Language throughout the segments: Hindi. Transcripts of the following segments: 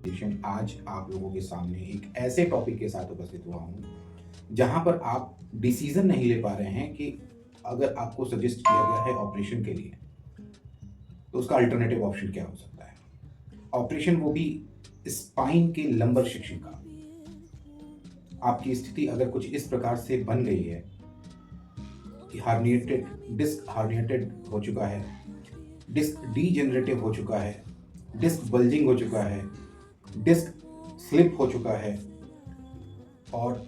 सेशन आज आप लोगों के सामने एक ऐसे टॉपिक के साथ उपस्थित हुआ हूँ, जहाँ पर आप डिसीज़न नहीं ले पा रहे हैं कि अगर आपको सजेस्ट किया गया है ऑपरेशन के लिए, तो उसका अल्टरनेटिव ऑप्शन क्या हो सकता है? ऑपरेशन वो भी स्पाइन के लंबर शिश्निका। आपकी स्थिति अगर कुछ इस प्रकार से बन गई है कि डिस्क हर्निएटेड हो चुका है, डिस्क डीजेनरेटिव हो चुका है, डिस्क बल्जिंग हो चुका है, डिस्क स्लिप हो चुका है और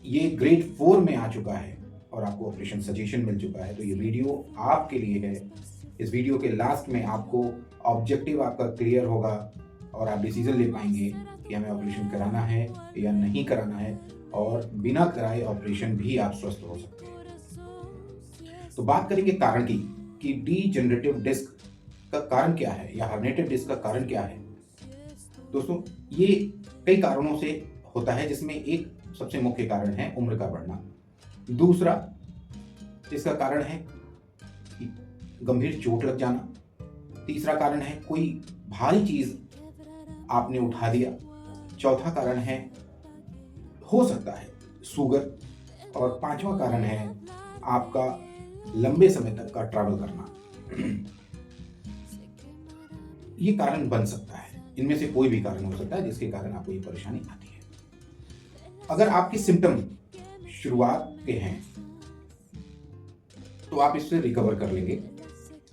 ये ग्रेड 4 में आ चुका है और आपको ऑपरेशन सजेशन मिल चुका है, तो ये वीडियो आपके लिए है। इस वीडियो के लास्ट में आपको ऑब्जेक्टिव आपका क्लियर होगा और आप डिसीजन ले पाएंगे कि हमें ऑपरेशन कराना है या नहीं कराना है, और बिना कराए ऑपरेशन भी आप स्वस्थ हो सकते हैं। तो बात करेंगे कारण की कि डीजेनरेटिव डिस्क का कारण क्या है या हर्निएटेड डिस्क का कारण क्या है। दोस्तों, ये कई कारणों से होता है, जिसमें एक सबसे मुख्य कारण है उम्र का बढ़ना। दूसरा इसका कारण है कि गंभीर चोट लग जाना। तीसरा कारण है कोई भारी चीज आपने उठा दिया। चौथा कारण है हो सकता है शुगर, और पांचवा कारण है आपका लंबे समय तक का ट्रैवल करना। ये कारण बन सकता है, इनमें से कोई भी कारण हो सकता है जिसके कारण आपको ये परेशानी आती है। अगर आपके सिम्टम शुरुआत के हैं तो आप इससे रिकवर कर लेंगे।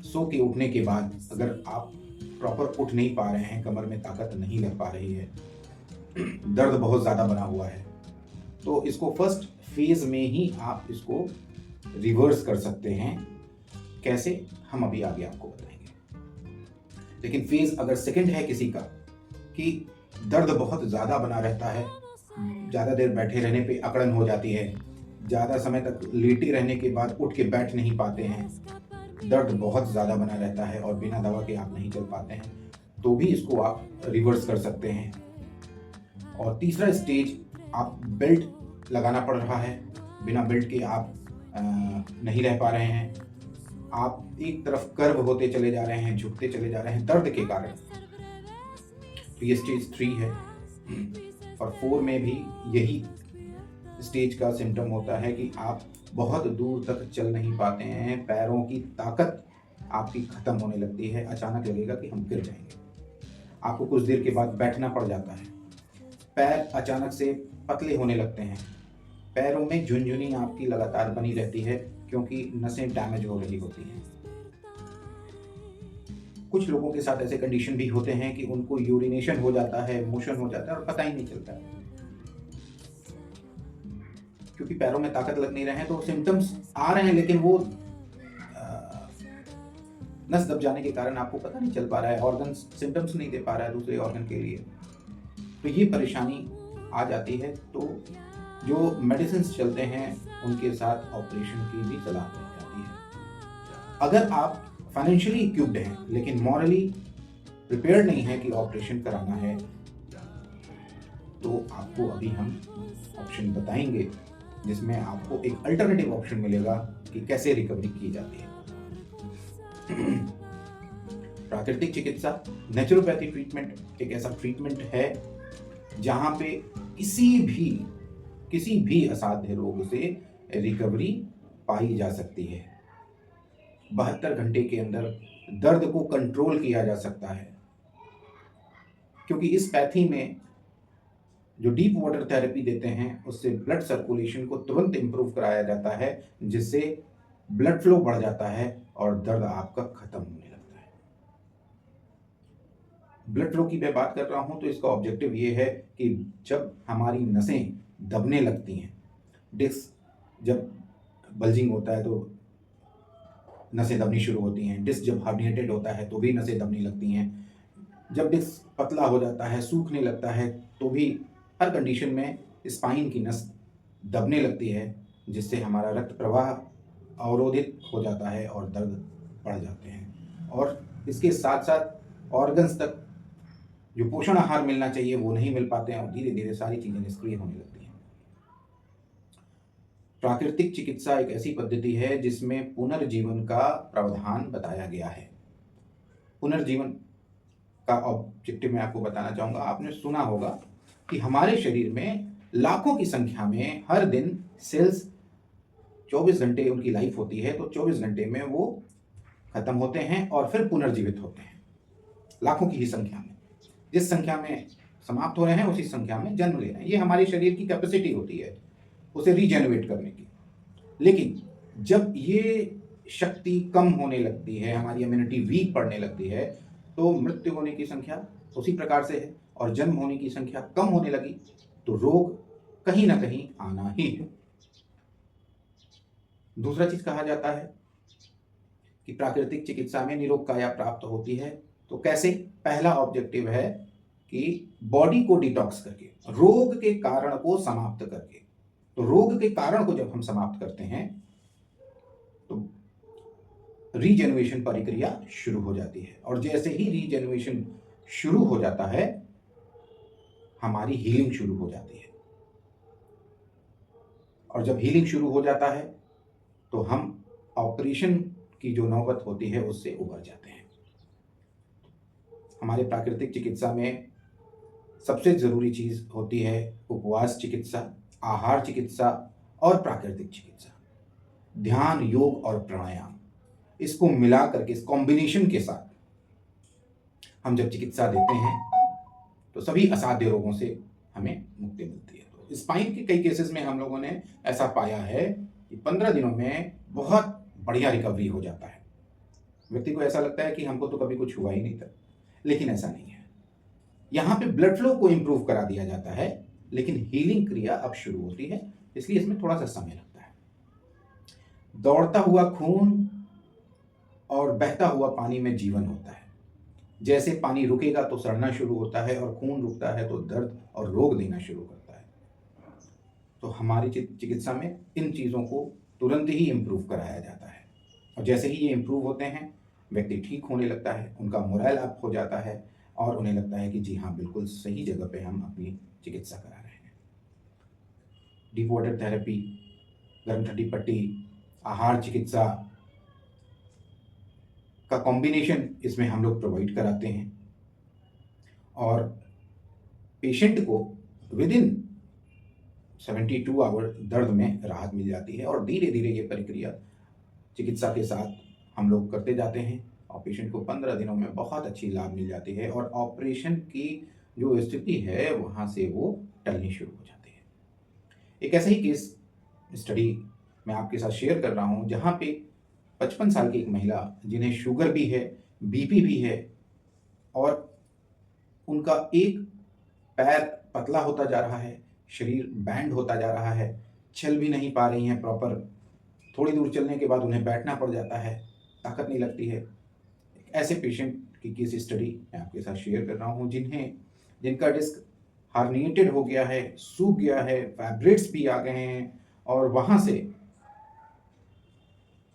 सो के उठने के बाद अगर आप प्रॉपर उठ नहीं पा रहे हैं, कमर में ताकत नहीं लग पा रही है, दर्द बहुत ज़्यादा बना हुआ है, तो इसको फर्स्ट फेज में ही आप इसको रिवर्स कर सकते हैं। कैसे, हम अभी आगे आपको बताएंगे। लेकिन फेज अगर सेकंड है किसी का कि दर्द बहुत ज़्यादा बना रहता है, ज़्यादा देर बैठे रहने पे अकड़न हो जाती है, ज़्यादा समय तक लेटे रहने के बाद उठ के बैठ नहीं पाते हैं, दर्द बहुत ज़्यादा बना रहता है और बिना दवा के आप नहीं चल पाते हैं, तो भी इसको आप रिवर्स कर सकते हैं। और तीसरा स्टेज, आप बेल्ट लगाना पड़ रहा है, बिना बेल्ट के आप नहीं रह पा रहे हैं, आप एक तरफ कर्व होते चले जा रहे हैं, झुकते चले जा रहे हैं दर्द के कारण, तो ये स्टेज 3 है। और 4 में भी यही स्टेज का सिम्टम होता है कि आप बहुत दूर तक चल नहीं पाते हैं, पैरों की ताकत आपकी खत्म होने लगती है, अचानक लगेगा कि हम गिर जाएंगे, आपको कुछ देर के बाद बैठना पड़ जाता है, पैर अचानक से पतले होने लगते हैं, पैरों में झुनझुनी आपकी लगातार बनी रहती है क्योंकि नसें डैमेज हो रही होती हैं। कुछ लोगों के साथ ऐसे कंडीशन भी होते हैं कि उनको यूरिनेशन हो जाता है, मोशन हो जाता है और पता ही नहीं चलता है, क्योंकि पैरों में ताकत लग नहीं रहे हैं, तो सिम्टम्स आ रहे हैं लेकिन वो नस दब जाने के कारण आपको पता नहीं चल पा रहा है, ऑर्गन सिम्टम्स नहीं दे पा रहा है दूसरे ऑर्गन के लिए, तो ये परेशानी आ जाती है। तो जो मेडिसिन चलते हैं उनके साथ ऑपरेशन की भी सलाह दी जाती है। अगर आप फाइनेंशियली इक्विप्ड हैं लेकिन मॉरली प्रिपेयर्ड नहीं है कि ऑपरेशन कराना है, तो आपको अभी हम ऑप्शन बताएंगे जिसमें आपको एक अल्टरनेटिव ऑप्शन मिलेगा कि कैसे रिकवरी की जाती है। प्राकृतिक चिकित्सा, नेचुरोपैथी ट्रीटमेंट एक ऐसा ट्रीटमेंट है जहां पे किसी भी असाध्य रोग से रिकवरी पाई जा सकती है। 72 घंटे के अंदर दर्द को कंट्रोल किया जा सकता है, क्योंकि इस पैथी में जो डीप वाटर थेरेपी देते हैं उससे ब्लड सर्कुलेशन को तुरंत इंप्रूव कराया जाता है, जिससे ब्लड फ्लो बढ़ जाता है और दर्द आपका खत्म होने लगता है। ब्लड फ्लो की मैं बात कर रहा हूं तो इसका ऑब्जेक्टिव ये है कि जब हमारी नसें दबने लगती हैं, डिस्क जब बल्जिंग होता है तो नसें दबनी शुरू होती हैं, डिस्क जब हर्निएटेड होता है तो भी नसें दबने लगती हैं, जब डिस्क पतला हो जाता है, सूखने लगता है, तो भी हर कंडीशन में स्पाइन की नस दबने लगती है, जिससे हमारा रक्त प्रवाह अवरोधित हो जाता है और दर्द बढ़ जाते हैं। और इसके साथ साथ ऑर्गन्स तक जो पोषण आहार मिलना चाहिए वो नहीं मिल पाते हैं और धीरे धीरे सारी चीज़ें निष्क्रिय होने लगती हैं। प्राकृतिक चिकित्सा एक ऐसी पद्धति है जिसमें पुनर्जीवन का प्रावधान बताया गया है। पुनर्जीवन का ऑब्जेक्टिव मैं आपको बताना चाहूँगा। आपने सुना होगा कि हमारे शरीर में लाखों की संख्या में हर दिन सेल्स 24 घंटे उनकी लाइफ होती है, तो 24 घंटे में वो खत्म होते हैं और फिर पुनर्जीवित होते हैं, लाखों की ही संख्या में। जिस संख्या में समाप्त हो रहे हैं उसी संख्या में जन्म ले रहे हैं। ये हमारे शरीर की कैपेसिटी होती है उसे रीजेनरेट करने की। लेकिन जब ये शक्ति कम होने लगती है, हमारी इम्यूनिटी वीक पड़ने लगती है, तो मृत्यु होने की संख्या उसी प्रकार से है और जन्म होने की संख्या कम होने लगी तो रोग कहीं ना कहीं आना ही है। दूसरा चीज कहा जाता है कि प्राकृतिक चिकित्सा में निरोग काया प्राप्त होती है। तो कैसे? पहला ऑब्जेक्टिव है कि बॉडी को डिटॉक्स करके, रोग के कारण को समाप्त करके। तो रोग के कारण को जब हम समाप्त करते हैं तो रीजेनरेशन प्रक्रिया शुरू हो जाती है, और जैसे ही रीजेनरेशन शुरू हो जाता है हमारी हीलिंग शुरू हो जाती है। और जब हीलिंग शुरू हो जाता है तो हम ऑपरेशन की जो नौबत होती है उससे उबर जाते हैं। हमारे प्राकृतिक चिकित्सा में सबसे जरूरी चीज होती है उपवास चिकित्सा, आहार चिकित्सा और प्राकृतिक चिकित्सा। ध्यान, योग और प्राणायाम, इसको मिला करके, इस कॉम्बिनेशन के साथ हम जब चिकित्सा देते हैं तो सभी असाध्य रोगों से हमें मुक्ति मिलती है। तो स्पाइन के कई केसेस में हम लोगों ने ऐसा पाया है कि 15 दिनों में बहुत बढ़िया रिकवरी हो जाता है। व्यक्ति को ऐसा लगता है कि हमको तो कभी कुछ हुआ ही नहीं था, लेकिन ऐसा नहीं है। यहाँ पे ब्लड फ्लो को इंप्रूव करा दिया जाता है, लेकिन हीलिंग क्रिया अब शुरू होती है, इसलिए इसमें थोड़ा सा समय लगता है। दौड़ता हुआ खून और बहता हुआ पानी में जीवन होता है। जैसे पानी रुकेगा तो सड़ना शुरू होता है और खून रुकता है तो दर्द और रोग देना शुरू करता है। तो हमारी चिकित्सा में इन चीज़ों को तुरंत ही इम्प्रूव कराया जाता है, और जैसे ही ये इम्प्रूव होते हैं व्यक्ति ठीक होने लगता है, उनका मोरल अप हो जाता है और उन्हें लगता है कि जी हाँ, बिल्कुल सही जगह पे हम अपनी चिकित्सा करा रहे हैं। डीप वाटर थेरेपी, गर्म ठंडी पट्टी, आहार चिकित्सा का कॉम्बिनेशन इसमें हम लोग प्रोवाइड कराते हैं, और पेशेंट को विद इन 72 आवर दर्द में राहत मिल जाती है। और धीरे धीरे ये प्रक्रिया चिकित्सा के साथ हम लोग करते जाते हैं और पेशेंट को 15 दिनों में बहुत अच्छी लाभ मिल जाती है, और ऑपरेशन की जो स्थिति है वहाँ से वो टलनी शुरू हो जाती है। एक ऐसा ही केस स्टडी मैं आपके साथ शेयर कर रहा हूँ, जहाँ पे 55 साल की एक महिला, जिन्हें शुगर भी है, बीपी भी है, और उनका एक पैर पतला होता जा रहा है, शरीर बैंड होता जा रहा है, चल भी नहीं पा रही हैं प्रॉपर, थोड़ी दूर चलने के बाद उन्हें बैठना पड़ जाता है, ताकत नहीं लगती है। ऐसे पेशेंट की केस स्टडी मैं आपके साथ शेयर कर रहा हूँ, जिनका डिस्क हार्निएटेड हो गया है, सूख गया है, फैब्रेट्स भी आ गए हैं, और वहाँ से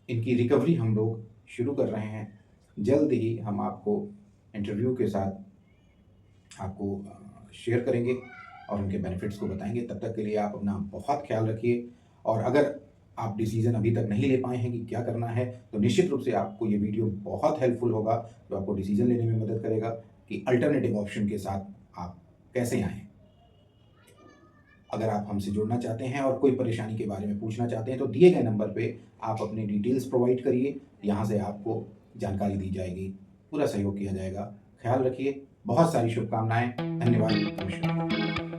इनकी रिकवरी हम लोग शुरू कर रहे हैं। जल्द ही हम आपको इंटरव्यू के साथ आपको शेयर करेंगे और उनके बेनिफिट्स को बताएंगे। तब तक के लिए आप अपना बहुत ख्याल रखिए, और अगर आप डिसीजन अभी तक नहीं ले पाए हैं कि क्या करना है, तो निश्चित रूप से आपको ये वीडियो बहुत हेल्पफुल होगा, जो आपको डिसीजन लेने में मदद करेगा कि अल्टरनेटिव ऑप्शन के साथ आप कैसे आएँ। अगर आप हमसे जुड़ना चाहते हैं और कोई परेशानी के बारे में पूछना चाहते हैं तो दिए गए नंबर पे आप अपनी डिटेल्स प्रोवाइड करिए, यहाँ से आपको जानकारी दी जाएगी, पूरा सहयोग किया जाएगा। ख्याल रखिए, बहुत सारी शुभकामनाएं। धन्यवाद, नमस्कार।